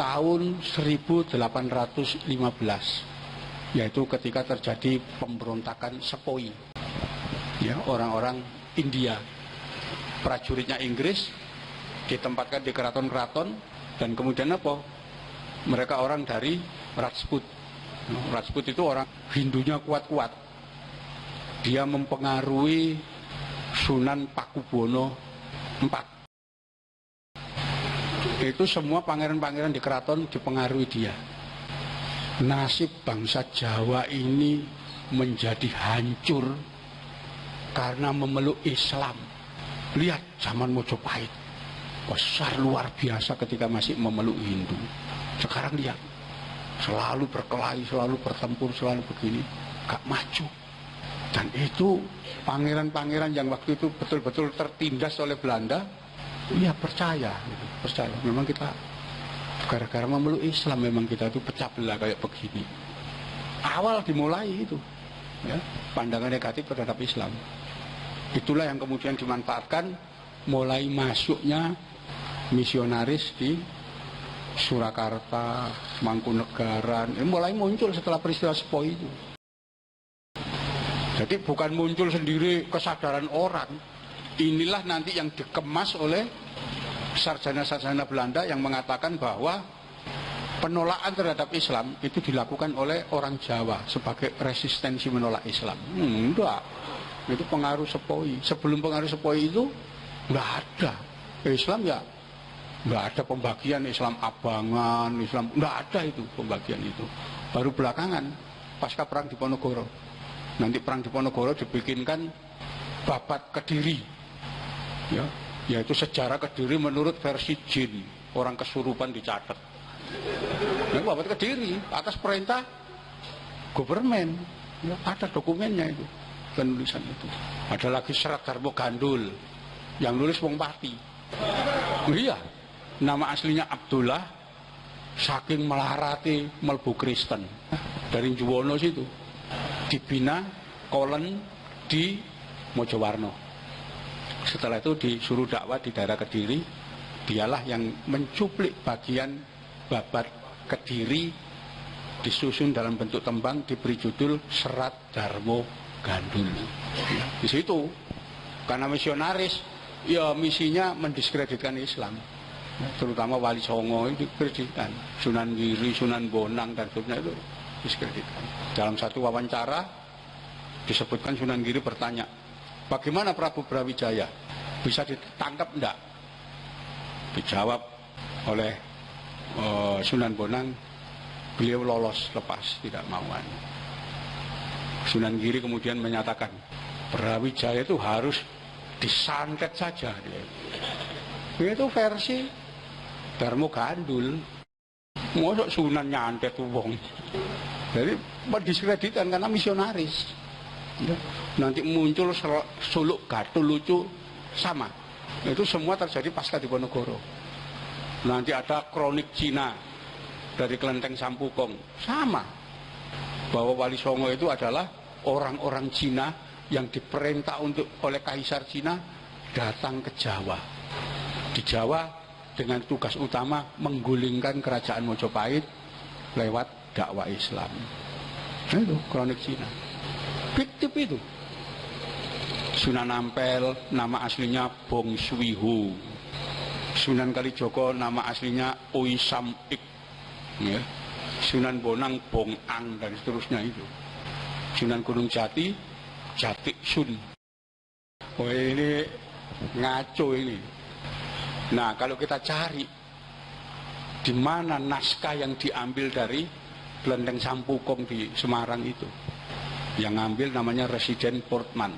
tahun 1815, yaitu ketika terjadi pemberontakan Sepoy, ya, orang-orang India. Prajuritnya Inggris ditempatkan di keraton-keraton, dan kemudian apa? Mereka orang dari Rajput. Rajput itu orang Hindunya kuat-kuat. Dia mempengaruhi Sunan Pakubono IV. Itu semua pangeran-pangeran di keraton dipengaruhi dia. Nasib bangsa Jawa ini menjadi hancur karena memeluk Islam. Lihat zaman Mojopahit, besar luar biasa ketika masih memeluk Hindu. Sekarang lihat, selalu berkelahi, selalu bertempur, selalu begini, gak maju. Dan itu pangeran-pangeran yang waktu itu betul-betul tertindas oleh Belanda, ya percaya, percaya. Memang kita gara-gara memeluk Islam, memang kita itu pecah belah kayak begini. Awal dimulai itu, ya, pandangan negatif terhadap Islam. Itulah yang kemudian dimanfaatkan, mulai masuknya misionaris di Surakarta, Mangkunegaran, mulai muncul setelah peristiwa Sepoy itu. Jadi bukan muncul sendiri kesadaran orang. Inilah nanti yang dikemas oleh sarjana-sarjana Belanda yang mengatakan bahwa penolakan terhadap Islam itu dilakukan oleh orang Jawa sebagai resistensi menolak Islam. Enggak, itu pengaruh Sepoy. Sebelum pengaruh Sepoy itu enggak ada Islam, ya enggak ada pembagian Islam abangan, Islam enggak ada itu pembagian itu. Baru belakangan pasca perang Diponegoro. Nanti perang Diponegoro dibikinkan Babat Kediri, ya, yaitu sejarah Kediri menurut versi Jin, orang kesurupan dicatat. Nah, Babat Kediri atas perintah government, ya, ada dokumennya itu, penulisan itu. Ada lagi Serat Darmo Gandul yang nulis Wong Pati. Iya, nama aslinya Abdullah, saking melarati melbu Kristen dari Juwono situ. Dibina Kolen di Mojowarno. Setelah itu disuruh dakwah di daerah Kediri. Dialah yang mencuplik bagian Babat Kediri, disusun dalam bentuk tembang, diberi judul Serat Darmo Gandul. Di situ karena misionaris, ya misinya mendiskreditkan Islam, terutama Wali Songo itu diskreditkan, Sunan Giri, Sunan Bonang dan sebagainya itu diskreditkan. Dalam satu wawancara disebutkan Sunan Giri bertanya, bagaimana Prabu Brawijaya, bisa ditangkap enggak? Dijawab oleh Sunan Bonang, beliau lolos lepas, tidak mauan. Sunan Giri kemudian menyatakan, Brawijaya itu harus disantet saja. Itu versi Darmo Gandul. Mosok Sunan nyantet wong. Jadi mendiskreditkan karena misionaris. Nanti muncul suluk gatul lucu sama. Itu semua terjadi pasca Diponegoro. Nanti ada kronik Cina dari Kelenteng Sampukong, sama. Bahwa Wali Songo itu adalah orang-orang Cina yang diperintah oleh Kaisar Cina datang ke Jawa. Di Jawa dengan tugas utama menggulingkan kerajaan Mojopahit lewat dakwah Islam. Itu kronik Cina. Fiktif itu. Sunan Ampel nama aslinya Bong Swihu. Sunan Kalijogo nama aslinya Oi Sam Ik, ya. Sunan Bonang Bong Ang dan seterusnya itu. Sunan Gunung Jati Jati Sun. Oh ini ngaco ini. Nah kalau kita cari di mana naskah yang diambil dari Kelenteng Sampukong di Semarang itu, yang ngambil namanya Residen Portman,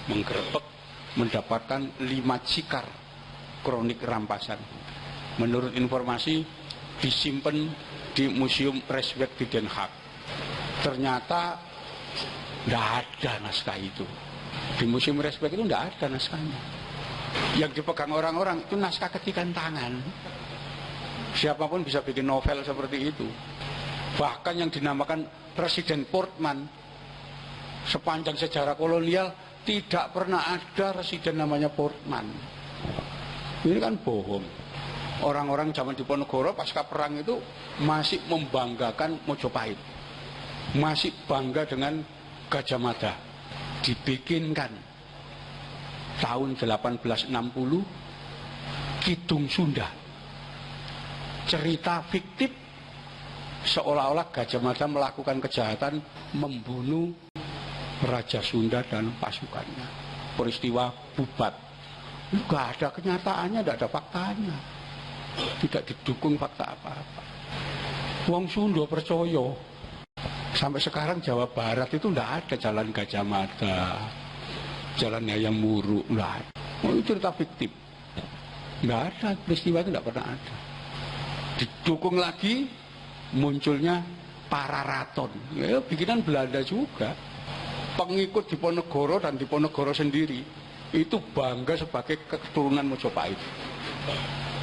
menggerebek mendapatkan 5 cikar kronik rampasan. Menurut informasi disimpan di Museum Rijkswerk di Den Haag. Ternyata tidak ada naskah itu. Di Museum Rijkswerk itu tidak ada naskahnya. Yang dipegang orang-orang itu naskah ketikan tangan. Siapapun bisa bikin novel seperti itu. Bahkan yang dinamakan Residen Portman, sepanjang sejarah kolonial tidak pernah ada residen namanya Portman. Ini kan bohong. Orang-orang zaman Diponegoro pasca perang itu masih membanggakan Mojopahit, masih bangga dengan Gajah Mada. Dibikinkan tahun 1860 Kidung Sunda, cerita fiktif seolah-olah Gajah Mada melakukan kejahatan membunuh Raja Sunda dan pasukannya. Peristiwa Bubat. Enggak ada kenyataannya, tidak ada faktanya. Tidak didukung fakta apa-apa. Wong Sunda percaya. Sampai sekarang Jawa Barat itu tidak ada jalan Gajah Mada, jalan Hayam Wuruk, tidak ada. Oh, itu cerita fiktif. Tidak ada, peristiwa itu tidak pernah ada. Didukung lagi munculnya Pararaton. Ya, bikinan Belanda juga. Pengikut Diponegoro dan Diponegoro sendiri itu bangga sebagai keturunan Mojopahit.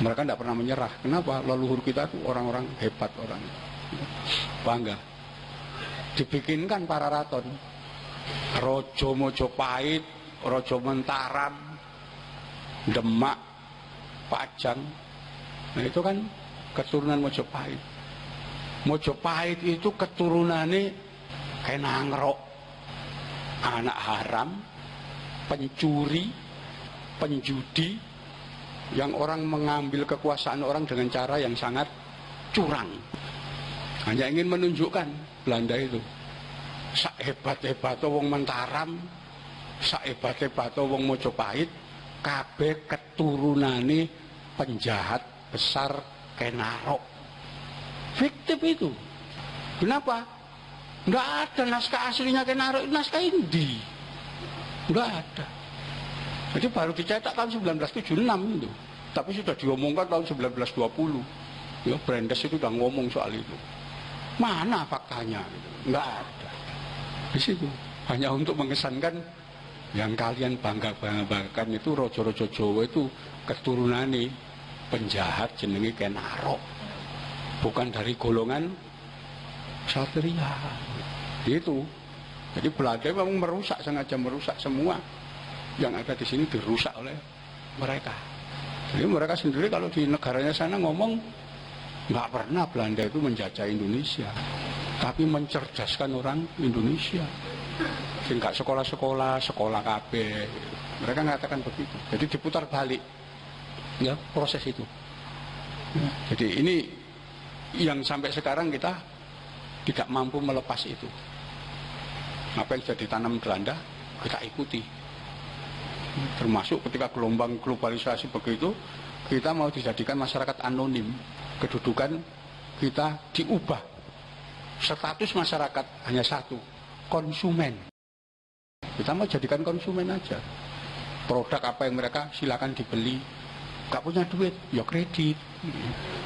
Mereka tidak pernah menyerah. Kenapa? Leluhur kita itu orang-orang hebat, orang bangga. Dibikinkan Pararaton, Rojo Mojopahit, Rojo Mentaram, Demak, Pajang. Nah itu kan keturunan Mojopahit. Mojopahit itu keturunannya Kenangrok, anak haram, pencuri, penjudi, yang orang mengambil kekuasaan orang dengan cara yang sangat curang. Hanya ingin menunjukkan Belanda itu sak hebat-hebat wong Mentaram, sak hebat-hebat wong Mojopahit, kabeh keturunane penjahat besar Kenarok. Fiktif itu. Kenapa? Enggak ada naskah aslinya Kenarok, naskah Indi. Enggak ada. Jadi baru dicetak tahun 1976 itu. Tapi sudah diomongkan tahun 1920. Ya, Brandes itu udah ngomong soal itu. Mana faktanya? Enggak ada. Di situ hanya untuk mengesankan yang kalian banggakan itu rojo-rojo Jawa itu keturunane penjahat jenenge Kenarok. Bukan dari golongan Satria. Itu. Jadi Belanda memang merusak, sengaja merusak semua yang ada di sini, dirusak oleh mereka. Jadi mereka sendiri kalau di negaranya sana ngomong nggak pernah Belanda itu menjajah Indonesia, tapi mencerdaskan orang Indonesia. Sehingga sekolah-sekolah, sekolah KB, mereka mengatakan begitu. Jadi diputar balik, ya proses itu. Ya, jadi ini yang sampai sekarang kita tidak mampu melepas itu. Apa yang sudah ditanam Belanda kita ikuti. Termasuk ketika gelombang globalisasi begitu, kita mau dijadikan masyarakat anonim. Kedudukan kita diubah. Status masyarakat hanya satu, konsumen. Kita mau jadikan konsumen aja. Produk apa yang mereka silakan dibeli. Gak punya duit, ya kredit.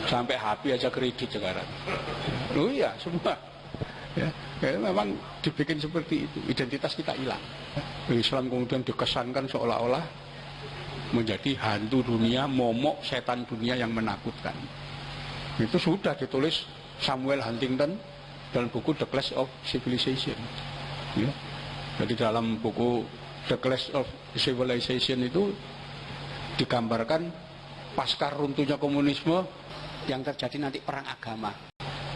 Sampai HP aja kredit sekarang. Oh iya, semua. Ya, memang dibikin seperti itu. Identitas kita hilang. Islam kemudian dikesankan seolah-olah menjadi hantu dunia, momok setan dunia yang menakutkan. Itu sudah ditulis Samuel Huntington dalam buku The Clash of Civilization. Ya. Jadi dalam buku The Clash of Civilization itu digambarkan pasca runtuhnya komunisme yang terjadi nanti perang agama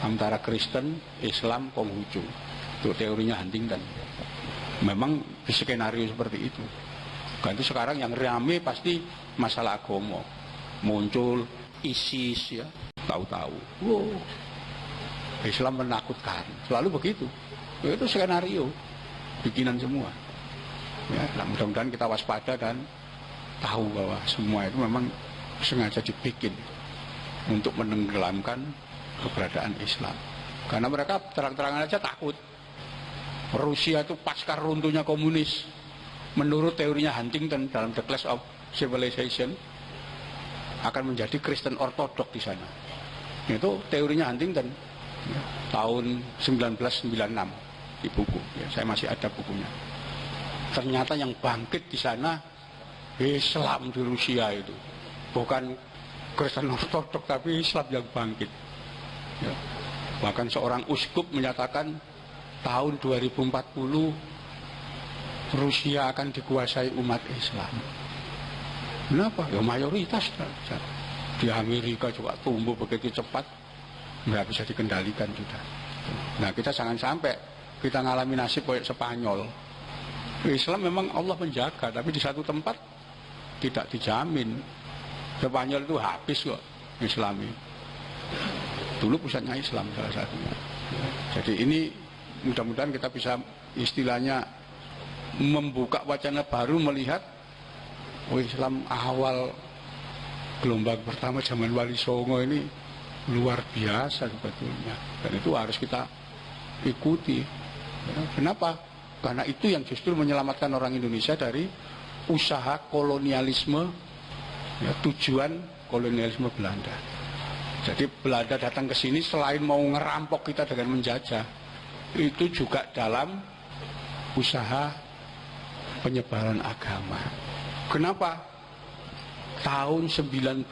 antara Kristen, Islam, Konghucu. Itu teorinya Huntington. Memang di skenario seperti itu. Ganti sekarang yang rame pasti masalah agama. Muncul ISIS ya, tahu-tahu. Wow. Islam menakutkan. Selalu begitu. Itu skenario bikinan semua. Ya, mudah-mudahan kita waspada dan tahu bahwa semua itu memang sengaja dibikin untuk menenggelamkan keberadaan Islam. Karena mereka terang-terangan aja takut. Rusia itu pasca runtuhnya komunis, menurut teorinya Huntington dalam The Clash of Civilization, akan menjadi Kristen Ortodok di sana. Itu teorinya Huntington ya, tahun 1996 di buku. Ya, saya masih ada bukunya. Ternyata yang bangkit di sana Islam di Rusia itu, bukan Kristen Ortodok tapi Islam yang bangkit. Ya. Bahkan seorang uskup menyatakan tahun 2040 Rusia akan dikuasai umat Islam. Kenapa? Ya mayoritas. Di Amerika juga tumbuh begitu cepat, nggak bisa dikendalikan sudah. Nah, kita jangan sampai kita ngalami nasib kayak Spanyol. Islam memang Allah menjaga, tapi di satu tempat tidak dijamin. Spanyol itu habis kok Islami. Dulu pusatnya Islam salah satunya. Jadi ini mudah-mudahan kita bisa istilahnya membuka wacana baru, melihat Islam awal gelombang pertama zaman Wali Songo ini luar biasa sebetulnya, dan itu harus kita ikuti. Kenapa? Karena itu yang justru menyelamatkan orang Indonesia dari usaha kolonialisme, tujuan kolonialisme Belanda. Jadi Belanda datang ke sini selain mau ngerampok kita dengan menjajah, itu juga dalam usaha penyebaran agama. Kenapa? Tahun 1910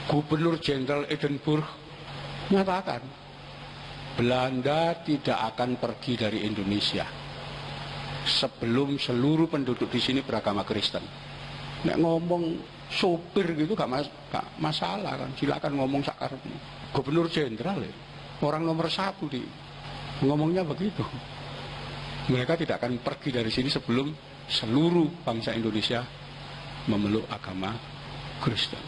Gubernur Jenderal Edinburgh menyatakan Belanda tidak akan pergi dari Indonesia sebelum seluruh penduduk di sini beragama Kristen. Nek ngomong sopir gitu gak masalah kan, silakan ngomong sakarepmu. Gubernur Jenderal orang nomor 1 di ngomongnya begitu. Mereka tidak akan pergi dari sini sebelum seluruh bangsa Indonesia memeluk agama Kristen.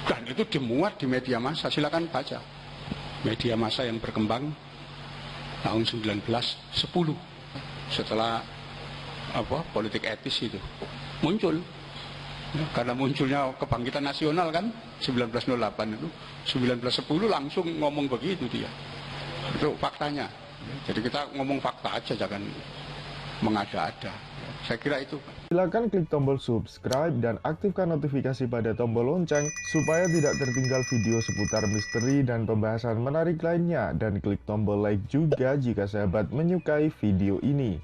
Dan itu dimuat di media massa, silakan baca. Media massa yang berkembang tahun 1910 setelah politik etis itu muncul. Karena munculnya kebangkitan nasional kan 1908 itu, 1910 langsung ngomong begitu dia. Itu faktanya. Jadi kita ngomong fakta aja, jangan mengada-ada. Saya kira itu. Silakan klik tombol subscribe dan aktifkan notifikasi pada tombol lonceng supaya tidak tertinggal video seputar misteri dan pembahasan menarik lainnya, dan klik tombol like juga jika sahabat menyukai video ini.